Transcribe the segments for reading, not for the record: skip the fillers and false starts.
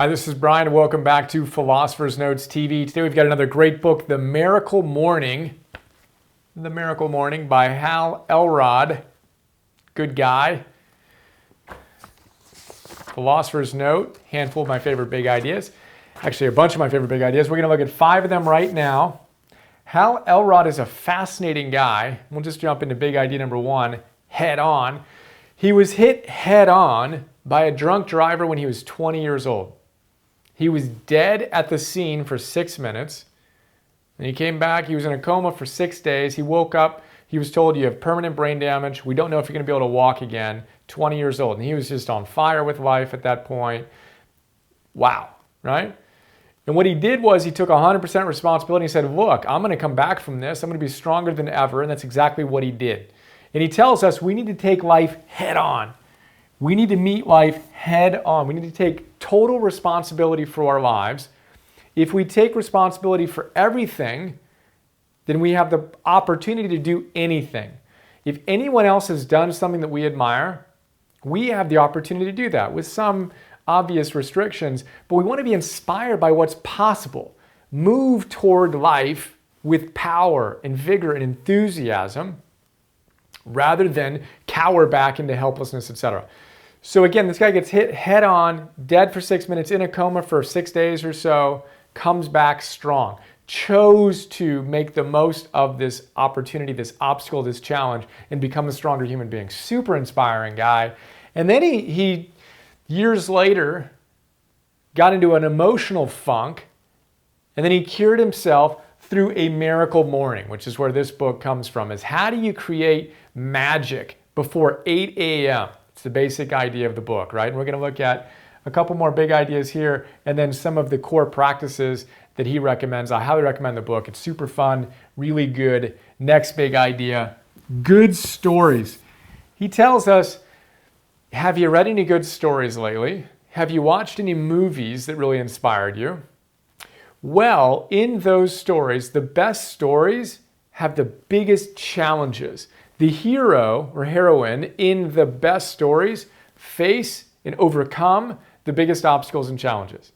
Hi, this is Brian. Welcome back to Philosopher's Notes TV. Today we've got another great book, The Miracle Morning. The Miracle Morning by Hal Elrod. Good guy. Philosopher's Note, handful of my favorite big ideas. Actually, a bunch of my favorite big ideas. We're going to look at 5 of them right now. Hal Elrod is a fascinating guy. We'll just jump into big idea number 1, head on. He was hit head on by a drunk driver when he was 20 years old. He was dead at the scene for 6 minutes. And he came back. He was in a coma for 6 days. He woke up. He was told, you have permanent brain damage. We don't know if you're going to be able to walk again. 20 years old. And he was just on fire with life at that point. Wow, right? And what he did was he took 100% responsibility and said, look, I'm going to come back from this. I'm going to be stronger than ever. And that's exactly what he did. And he tells us we need to take life head on. We need to meet life head on. We need to take total responsibility for our lives. If we take responsibility for everything, then we have the opportunity to do anything. If anyone else has done something that we admire, we have the opportunity to do that with some obvious restrictions, but we want to be inspired by what's possible. Move toward life with power and vigor and enthusiasm rather than cower back into helplessness, etc. So again, this guy gets hit head on, dead for 6 minutes, in a coma for 6 days or so, comes back strong, chose to make the most of this opportunity, this obstacle, this challenge, and become a stronger human being. Super inspiring guy. And then he years later, got into an emotional funk, and then he cured himself through a miracle morning, which is where this book comes from, is how do you create magic before 8 a.m.? It's the basic idea of the book, right? And we're going to look at a couple more big ideas here and then some of the core practices that he recommends. I highly recommend the book. It's super fun, really good. Next big idea, good stories. He tells us, have you read any good stories lately? Have you watched any movies that really inspired you? Well, in those stories, the best stories have the biggest challenges. The hero or heroine in the best stories face and overcome the biggest obstacles and challenges.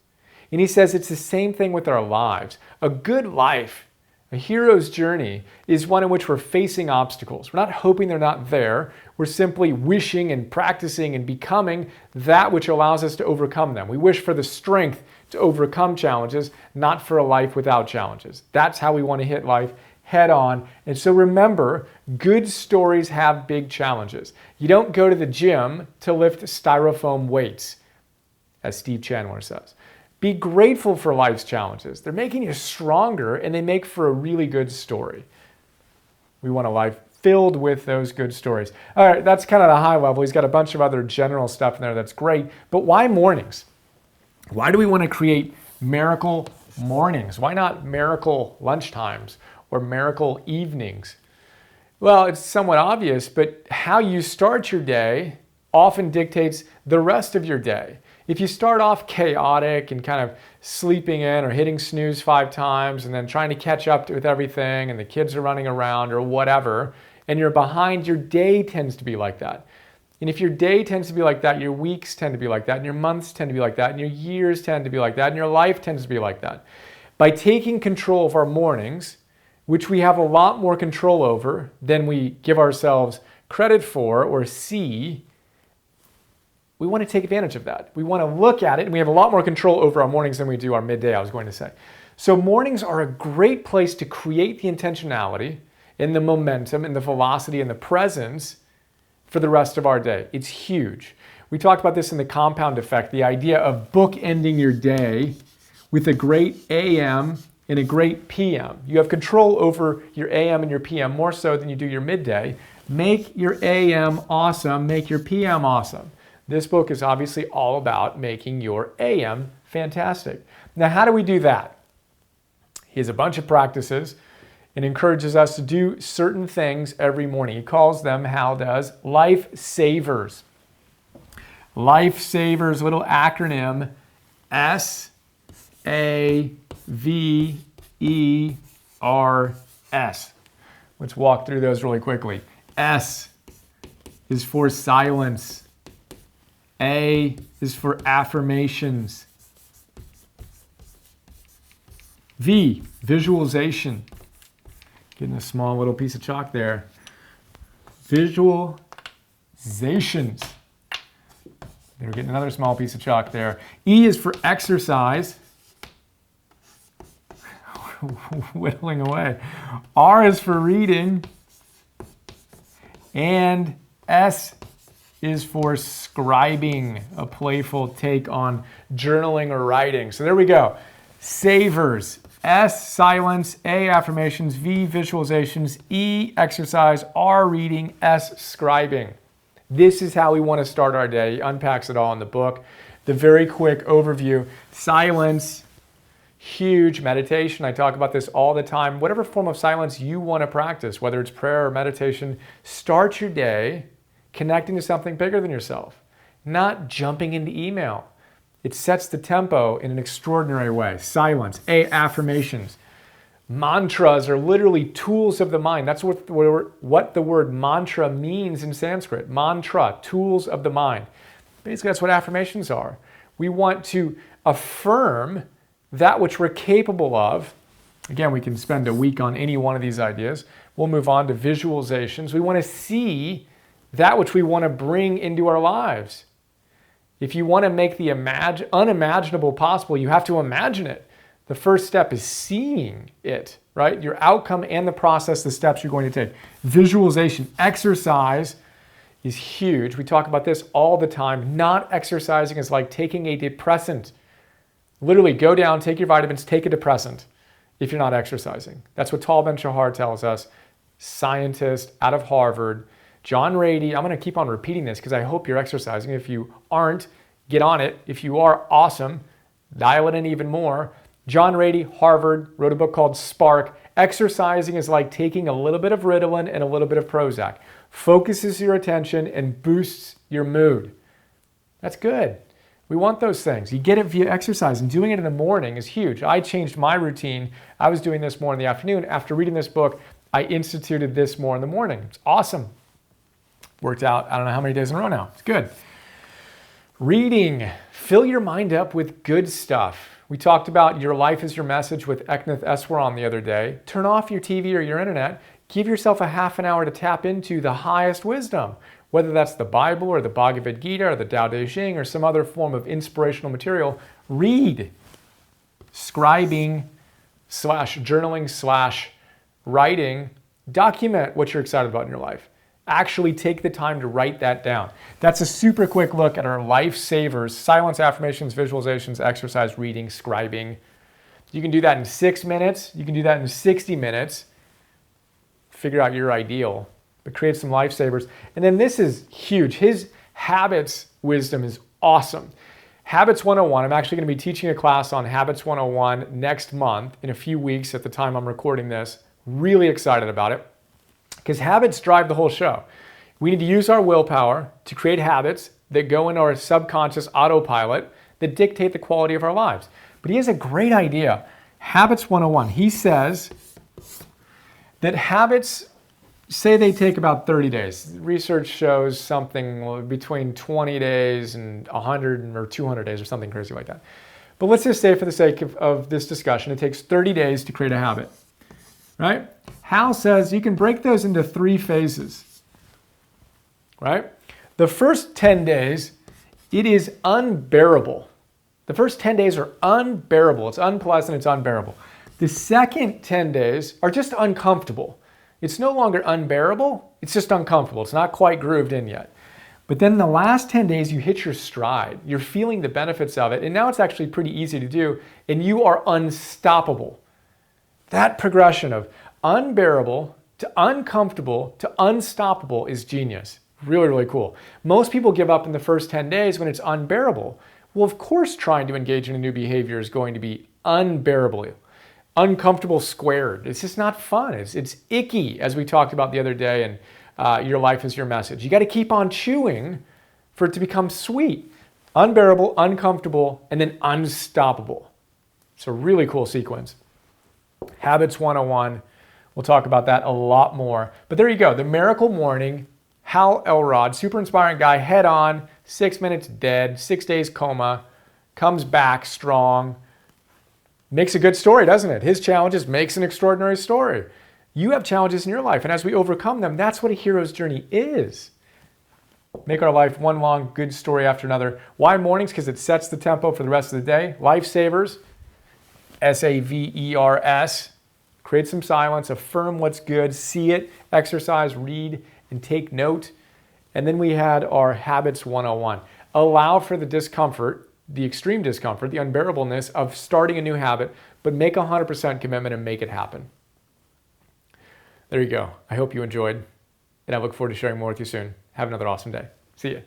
And he says it's the same thing with our lives. A good life, a hero's journey, is one in which we're facing obstacles. We're not hoping they're not there. We're simply wishing and practicing and becoming that which allows us to overcome them. We wish for the strength to overcome challenges, not for a life without challenges. That's how we want to hit life head on. And so remember, good stories have big challenges. You don't go to the gym to lift styrofoam weights, as Steve Chandler says. Be grateful for life's challenges. They're making you stronger and they make for a really good story. We want a life filled with those good stories. All right, that's kind of the high level. He's got a bunch of other general stuff in there that's great. But why mornings? Why do we want to create miracle mornings? Why not miracle lunchtimes or miracle evenings? Well, it's somewhat obvious, but how you start your day often dictates the rest of your day. If you start off chaotic and kind of sleeping in or hitting snooze 5 times and then trying to catch up with everything and the kids are running around or whatever, and you're behind, your day tends to be like that. And if your day tends to be like that, your weeks tend to be like that, and your months tend to be like that, and your years tend to be like that, and your life tends to be like that. By taking control of our mornings, which we have a lot more control over than we give ourselves credit for or see, we want to take advantage of that. We want to look at it, and we have a lot more control over our mornings than we do our midday, I was going to say. So mornings are a great place to create the intentionality and the momentum and the velocity and the presence for the rest of our day. It's huge. We talked about this in the compound effect, the idea of bookending your day with a great AM and a great PM. You have control over your AM and your PM more so than you do your midday. Make your AM awesome, make your PM awesome. This book is obviously all about making your AM fantastic. Now, how do we do that? He has a bunch of practices and encourages us to do certain things every morning. He calls them, Hal does, life savers. Life savers, little acronym, SAVERS. Let's walk through those really quickly. S is for silence. A is for affirmations. V, visualization. Getting a small little piece of chalk there. Visualizations. We're getting another small piece of chalk there. E is for exercise. Whittling away. R is for reading. And S is for scribing, a playful take on journaling or writing. So there we go. Savers. S, silence. A, affirmations. V, visualizations. E, exercise. R, reading. S, scribing. This is how we want to start our day. He unpacks it all in the book. The very quick overview. Silence, huge. Meditation, I talk about this all the time. Whatever form of silence you want to practice, whether it's prayer or meditation, start your day connecting to something bigger than yourself, not jumping into email. It sets the tempo in an extraordinary way. Silence. A, affirmations. Mantras are literally tools of the mind. That's what the word mantra means in Sanskrit. Mantra, tools of the mind. Basically, that's what affirmations are. We want to affirm that which we're capable of. Again, we can spend a week on any one of these ideas. We'll move on to visualizations. We want to see that which we want to bring into our lives. If you want to make the unimaginable possible, you have to imagine it. The first step is seeing it, right? Your outcome and the process, the steps you're going to take. Visualization, exercise is huge. We talk about this all the time. Not exercising is like taking a depressant. Literally go down, take your vitamins, take a depressant if you're not exercising. That's what Tal Ben-Shahar tells us. Scientist out of Harvard. John Rady, I'm going to keep on repeating this because I hope you're exercising. If you aren't, get on it. If you are, awesome. Dial it in even more. John Rady, Harvard, wrote a book called Spark. Exercising is like taking a little bit of Ritalin and a little bit of Prozac. Focuses your attention and boosts your mood. That's good. We want those things. You get it via exercise, and doing it in the morning is huge. I changed my routine. I was doing this more in the afternoon. After reading this book, I instituted this more in the morning. It's awesome. Worked out, I don't know how many days in a row now. It's good. Reading. Fill your mind up with good stuff. We talked about Your Life is Your Message with Eknath Eswaran the other day. Turn off your TV or your internet. Give yourself a half an hour to tap into the highest wisdom, whether that's the Bible or the Bhagavad Gita or the Tao Te Ching or some other form of inspirational material. Read. Scribing / journaling / writing. Document what you're excited about in your life. Actually take the time to write that down. That's a super quick look at our lifesavers: silence, affirmations, visualizations, exercise, reading, scribing. You can do that in 6 minutes. You can do that in 60 minutes. Figure out your ideal, but create some lifesavers. And then this is huge. His habits wisdom is awesome. Habits 101. I'm actually going to be teaching a class on Habits 101 next month in a few weeks at the time I'm recording this. Really excited about it. Because habits drive the whole show. We need to use our willpower to create habits that go into our subconscious autopilot that dictate the quality of our lives. But he has a great idea. Habits 101. He says that habits, say they take about 30 days. Research shows something between 20 days and 100 or 200 days or something crazy like that. But let's just say for the sake of this discussion, it takes 30 days to create a habit, right? Hal says you can break those into 3 phases, right? The first 10 days, it is unbearable. The first 10 days are unbearable. It's unpleasant, it's unbearable. The second 10 days are just uncomfortable. It's no longer unbearable, it's just uncomfortable. It's not quite grooved in yet. But then the last 10 days, you hit your stride. You're feeling the benefits of it, and now it's actually pretty easy to do, and you are unstoppable. That progression of unbearable to uncomfortable to unstoppable is genius. Really, really cool. Most people give up in the first 10 days when it's unbearable. Well, of course, trying to engage in a new behavior is going to be unbearable. Uncomfortable squared. It's just not fun. It's icky, as we talked about the other day, and Your Life is Your Message. You got to keep on chewing for it to become sweet. Unbearable, uncomfortable, and then unstoppable. It's a really cool sequence. Habits 101. We'll talk about that a lot more. But there you go. The Miracle Morning. Hal Elrod, super inspiring guy, head on, 6 minutes dead, 6 days coma, comes back strong, Makes a good story, doesn't it? His challenges makes an extraordinary story. You have challenges in your life, and as we overcome them, that's what a hero's journey is. Make our life one long good story after another. Why mornings? Because it sets the tempo for the rest of the day. Lifesavers, SAVERS. Create some silence, affirm what's good, see it, exercise, read, and take note. And then we had our Habits 101. Allow for the discomfort, the extreme discomfort, the unbearableness of starting a new habit, but make a 100% commitment and make it happen. There you go. I hope you enjoyed, and I look forward to sharing more with you soon. Have another awesome day. See ya.